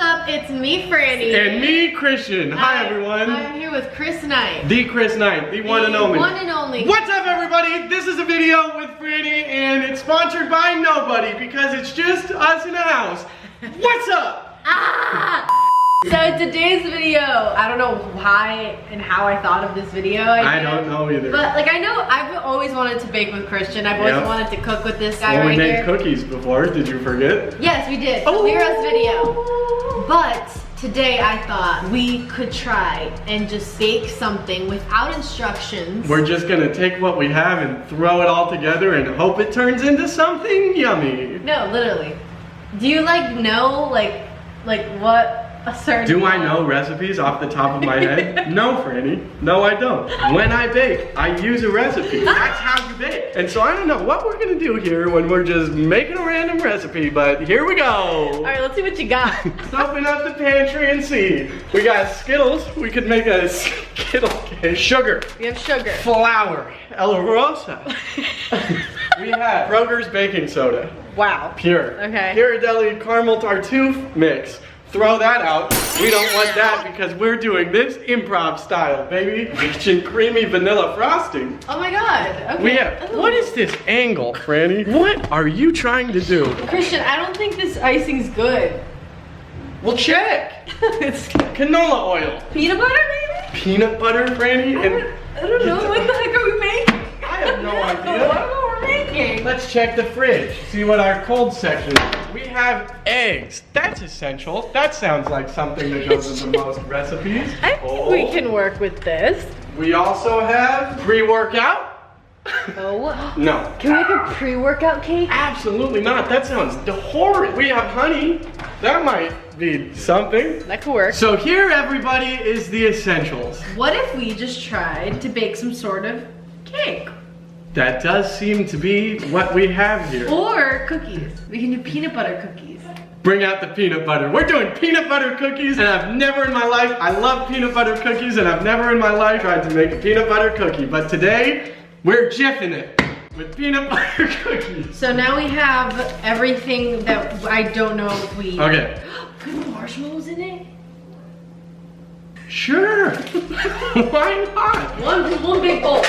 up? It's me, Franny. And me, Christian. Hi, everyone. I'm here with Chris Knight. The Chris Knight, the one and only. One and only. What's up, everybody? This is a video with Franny, and it's sponsored by nobody because it's just us in the house. What's up? So today's video, I don't know why and how I thought of this video. I don't know either. But like I know I've always wanted to bake with Christian. I've always wanted to cook with this guy we made here. cookies before, did you forget? Yes, we did. So Lyra's video. But today I thought we could try and just bake something without instructions. We're just gonna take what we have and throw it all together and hope it turns into something yummy. No, literally. Do you know what a certain Do I know recipes off the top of my head? No, Franny. No, I don't. When I bake, I use a recipe. That's how you bake. And so I don't know what we're gonna do here when we're just making a random recipe, but here we go. All right, let's see what you got. Let's open up the pantry and see. We got Skittles. We could make a Skittle cake. Sugar. We have sugar. Flour. El Rosa. We have Kroger's baking soda. Wow. Pure. Okay. Ghirardelli caramel tartuffe mix. Throw that out. We don't want that because we're doing this improv style, baby. Rich and creamy vanilla frosting. Oh my god. Okay. We have, what is this angle, Franny? What are you trying to do? Christian, I don't think this icing's good. Well, check. It's Canola oil. peanut butter, maybe? Peanut butter, Franny? I don't know. What the heck are we making? I have no I don't idea. know what we're making. Let's check the fridge, see what our cold section is. We have eggs. That's essential. That sounds like something that goes into most recipes. I think we can work with this. We also have pre-workout. Oh. No. Can we make a pre-workout cake? Absolutely not. That sounds horrid. We have honey. That might be something. That could work. So here, everybody, is the essentials. What if we just tried to bake some sort of cake? That does seem to be what we have here. Or cookies. We can do peanut butter cookies. Bring out the peanut butter. We're doing peanut butter cookies, and I've never in my life, I love peanut butter cookies, and I've never in my life tried to make a peanut butter cookie. But today, we're jiffing it with peanut butter cookies. So now we have everything that I don't know if we... Okay. Put marshmallows in it? Sure. Why not? One big bowl.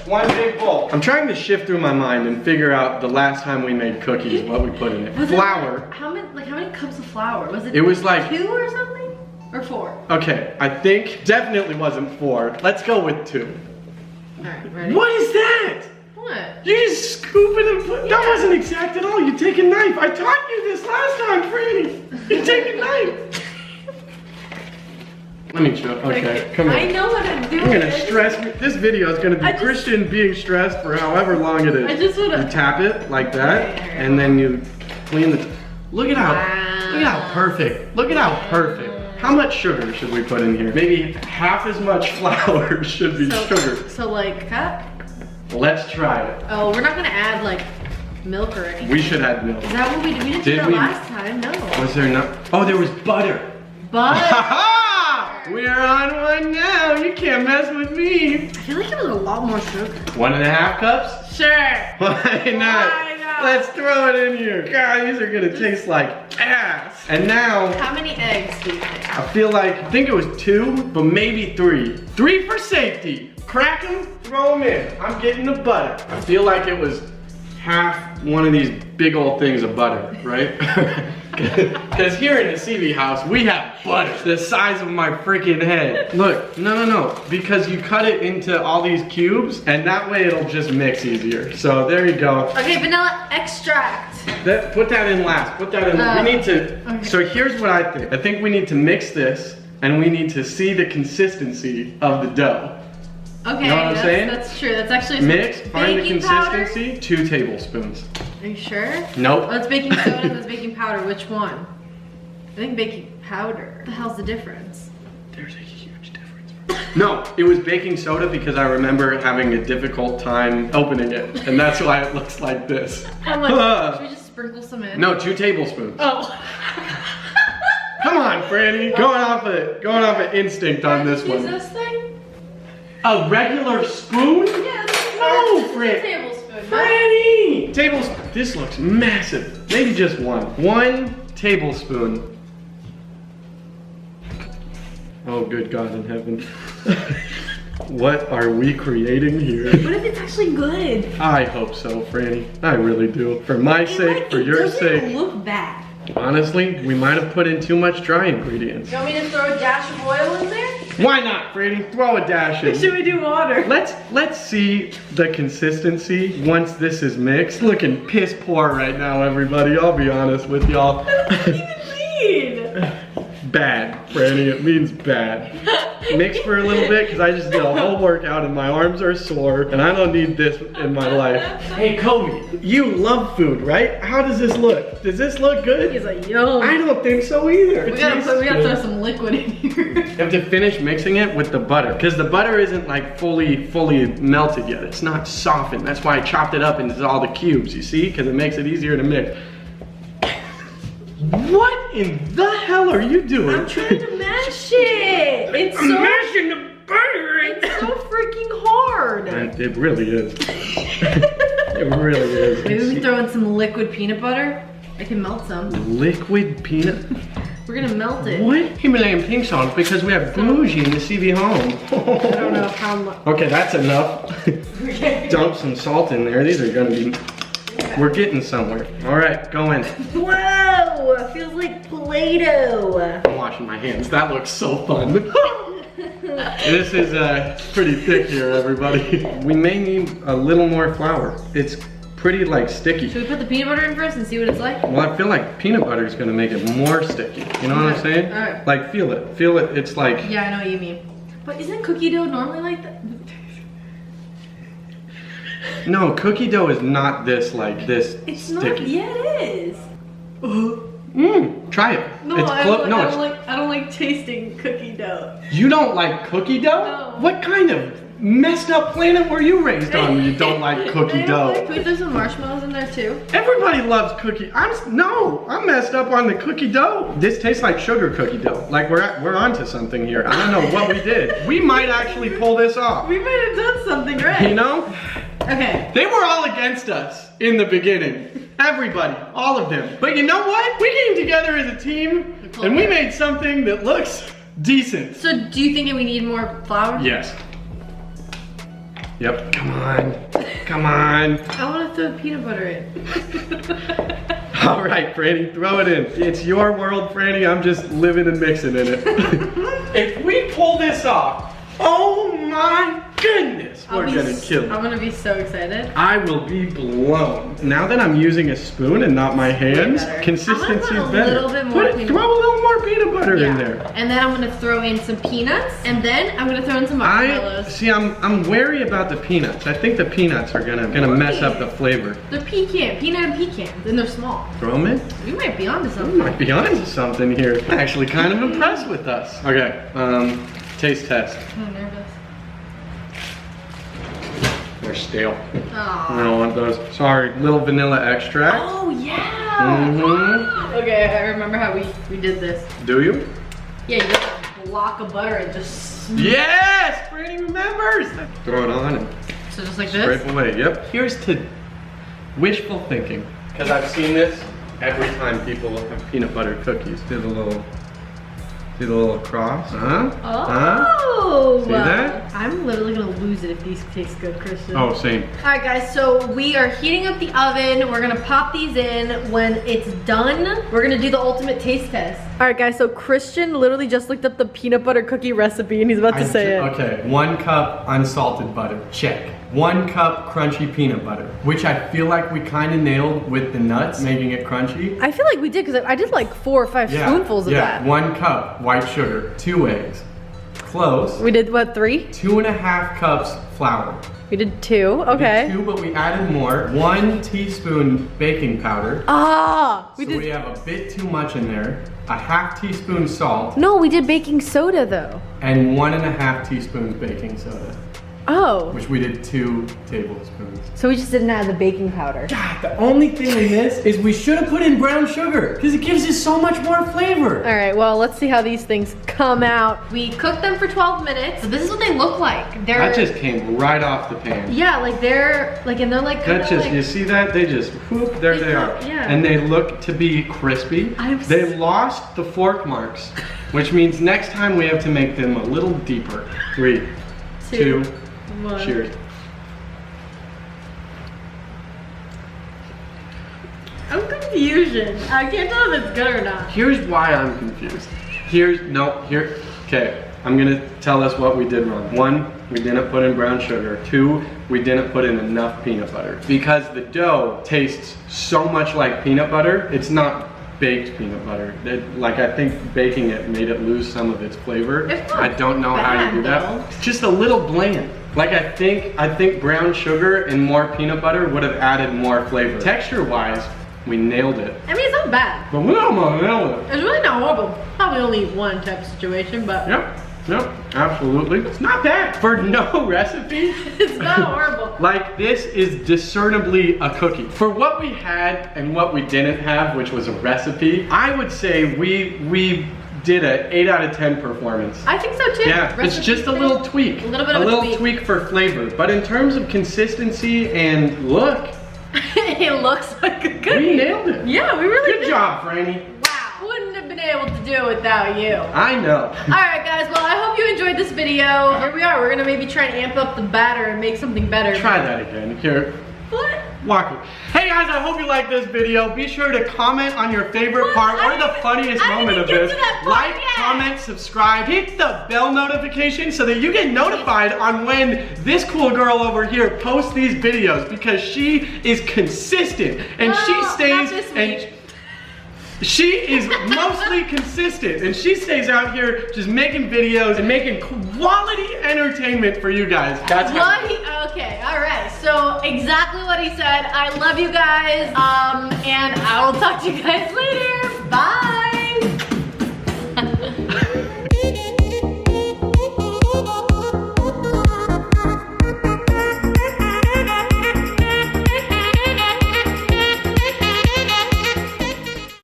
One big bowl. I'm trying to shift through my mind and figure out the last time we made cookies, what we put in it. Flour. How many cups of flour? Was it? It was like 2 or something? Or 4? Okay, I think definitely wasn't 4. Let's go with 2. Alright, ready? What is that? What? You just scoop it and put, that wasn't exact at all. You take a knife. I taught you this last time, Franny. You take a knife. Let me show. Okay, come on. I know what I'm doing. I'm gonna stress. This video is gonna be Christian being stressed for however long it is. I just wanna. You tap it like that, and then you clean the. Look at how perfect. Look at how perfect. How much sugar should we put in here? Maybe half as much flour should be sugar. So like a cup? Let's try it. Oh, we're not gonna add like milk or anything. We should add milk. Is that what we did? We didn't do that last time. No. Was there not? Oh, there was butter. Butter. We are on one now. You can't mess with me. I feel like it was a lot more sugar. 1.5 cups? Sure. Why not? Let's throw it in here. God, these are gonna taste like ass. And now, how many eggs do you think? I think it was 2, but maybe 3. 3 for safety. Crack them, throw them in. I'm getting the butter. I feel like it was half one of these big old things of butter, right? Because here in the CV house, we have butter the size of my freaking head. Look, no, because you cut it into all these cubes, and that way it'll just mix easier. So there you go. Okay, vanilla extract. Put that in last. Put that in. We need to. Okay. So here's what I think. I think we need to mix this, and we need to see the consistency of the dough. Okay, you know what I'm saying? That's true. That's actually mix. Find the consistency. Powder? 2 tablespoons. Are you sure? Nope. Oh, that's baking soda. That's baking powder. Which one? I think baking powder. What the hell's the difference? There's a huge difference. No, it was baking soda because I remember having a difficult time opening it, and that's why it looks like this. I'm like, should we just sprinkle some in? No, 2 tablespoons. Oh. Come on, Franny. Going off of instinct on this one. Use this thing? A regular spoon? Yeah, no, Franny. Tablespoon. Franny! Tablespoon. This looks massive. Maybe just 1. 1 tablespoon Oh, good God in heaven. What are we creating here? What if it's actually good? I hope so, Franny. I really do. For my sake, for your sake. It doesn't look bad. Honestly, we might have put in too much dry ingredients. You want me to throw a dash of oil in there? Why not, Franny? Throw a dash in. Or should we do water? Let's see the consistency once this is mixed. Looking piss poor right now, everybody. I'll be honest with y'all. What does that even mean? Bad, Franny. It means bad. Mix for a little bit because I just did a whole workout and my arms are sore and I don't need this in my life. Hey, Kobe, you love food, right? How does this look? Does this look good? He's like, yo. I don't think so either. We gotta throw some liquid in here. You have to finish mixing it with the butter because the butter isn't like fully melted yet. It's not softened. That's why I chopped it up into all the cubes, you see? Because it makes it easier to mix. What in the hell are you doing? I'm trying to mash it. It's so mashing the butter. It's so freaking hard. It really is. It really is. Maybe we throw in some liquid peanut butter. I can melt some. Liquid peanut? We're gonna melt it. What? Himalayan pink salt because we have bougie in the CV home. I don't know how much. Okay, that's enough. Okay. Dump some salt in there. These are gonna be. We're getting somewhere. All right, go in. Whoa! It feels like Play-Doh. I'm washing my hands. That looks so fun. This is pretty thick here, everybody. We may need a little more flour. It's pretty like sticky. Should we put the peanut butter in first and see what it's like? Well, I feel like peanut butter is gonna make it more sticky. You know what I'm saying? All right. Like feel it. Feel it. It's like. Yeah, I know what you mean. But isn't cookie dough normally like that? No, cookie dough is not this like this It's sticky. not. Yeah, it is. Try it. No, It's I don't like tasting cookie dough. You don't like cookie dough? No. What kind of messed up planet were you raised on when you don't like cookie dough? Can we throw some marshmallows in there too? Everybody loves cookie. I'm messed up on the cookie dough. This tastes like sugar cookie dough. Like we're onto something here. I don't know what we did. We might actually pull this off. We might have done something right. You know? Okay. They were all against us in the beginning. Everybody, all of them. But you know what? We came together as a team and we made something that looks decent. So do you think we need more flour? Yes. Yep, come on. Come on. I want to throw peanut butter in. All right, Franny, throw it in. It's your world, Franny. I'm just living and mixing in it. If we pull this off, oh my goodness, we're gonna kill it. I'm gonna be so excited. I will be blown. Now that I'm using a spoon and not my hands, consistency is better. Throw a little more peanut butter in there. And then I'm gonna throw in some peanuts, and then I'm gonna throw in some marshmallows. I'm wary about the peanuts. I think the peanuts are gonna mess up the flavor. They're peanut and pecans, and they're small. Throw them in. We might be onto something. We might be onto something here. I'm actually kind of impressed with us. Okay, taste test. I'm nervous. They're stale. Aww. I don't want those. Sorry, little vanilla extract. Oh yeah. Okay, I remember how we did this. Do you? Yeah, you got a block of butter and just. Yes, Franny remembers. Throw it on and So just like scrape this. away. Yep. Here's to wishful thinking, because I've seen this every time people have peanut butter cookies. Do the little cross. Huh? Oh. See that? I'm literally gonna lose it if these taste good, Christian. Oh, same. All right, guys. So we are heating up the oven. We're gonna pop these in. When it's done, we're gonna do the ultimate taste test. All right, guys. So Christian literally just looked up the peanut butter cookie recipe, and he's about to say it. Okay, 1 cup unsalted butter. Check. 1 cup crunchy peanut butter, which I feel like we kind of nailed with the nuts, making it crunchy. I feel like we did because I did like 4 or 5 spoonfuls of that. 1 cup white sugar, 2 eggs. Close. We did what, 3? 2.5 cups flour. We did 2. Okay. We did 2, but we added more. 1 teaspoon baking powder. Ah, We have a bit too much in there. A 1/2 teaspoon salt. No, we did baking soda though. And 1.5 teaspoons baking soda. Oh. which we did 2 tablespoons. So we just didn't add the baking powder. God, the only thing we missed is we should have put in brown sugar because it gives it so much more flavor. All right, well, let's see how these things come out. We cooked them for 12 minutes. So this is what they look like. That just came right off the pan. Yeah, like they're like, That just, you see that? They just, whoop, there they are. Yeah. And they look to be crispy. They lost the fork marks, which means next time we have to make them a little deeper. 3, 2, 1. Cheers. I'm confusion. I can't tell if it's good or not. Here's why I'm confused. Okay, I'm gonna tell us what we did wrong. 1, we didn't put in brown sugar. 2, we didn't put in enough peanut butter. Because the dough tastes so much like peanut butter, it's not baked peanut butter. I think baking it made it lose some of its flavor. I don't know how you do that. It's just a little bland. I think brown sugar and more peanut butter would have added more flavor. Texture-wise, we nailed it. I mean, it's not bad. But we almost nailed it. It's really not horrible. Probably only one type of situation, but. Yep, absolutely. It's not bad for no recipe. It's not horrible. This is discernibly a cookie. For what we had and what we didn't have, which was a recipe, I would say we did an 8 out of 10 performance. I think so too. Yeah, it's just a little tweak. A little bit of a little tweak for flavor. But in terms of consistency and look, it looks like a cookie. We nailed it. Yeah, we really did. Good job, Franny. Wow, wouldn't have been able to do it without you. I know. All right, guys. Well, I hope you enjoyed this video. Here we are. We're gonna maybe try and amp up the batter and make something better. Try that again. Here. What? Walk it. Hey guys, I hope you liked this video. Be sure to comment on your favorite part or the funniest moment of this. Like, comment, subscribe, hit the bell notification so that you get notified on when this cool girl over here posts these videos, because she is consistent and she stays and she is mostly consistent and she stays out here just making videos and making quality entertainment for you guys. That's okay, all right. So exactly what he said. I love you guys. And I will talk to you guys later. Bye.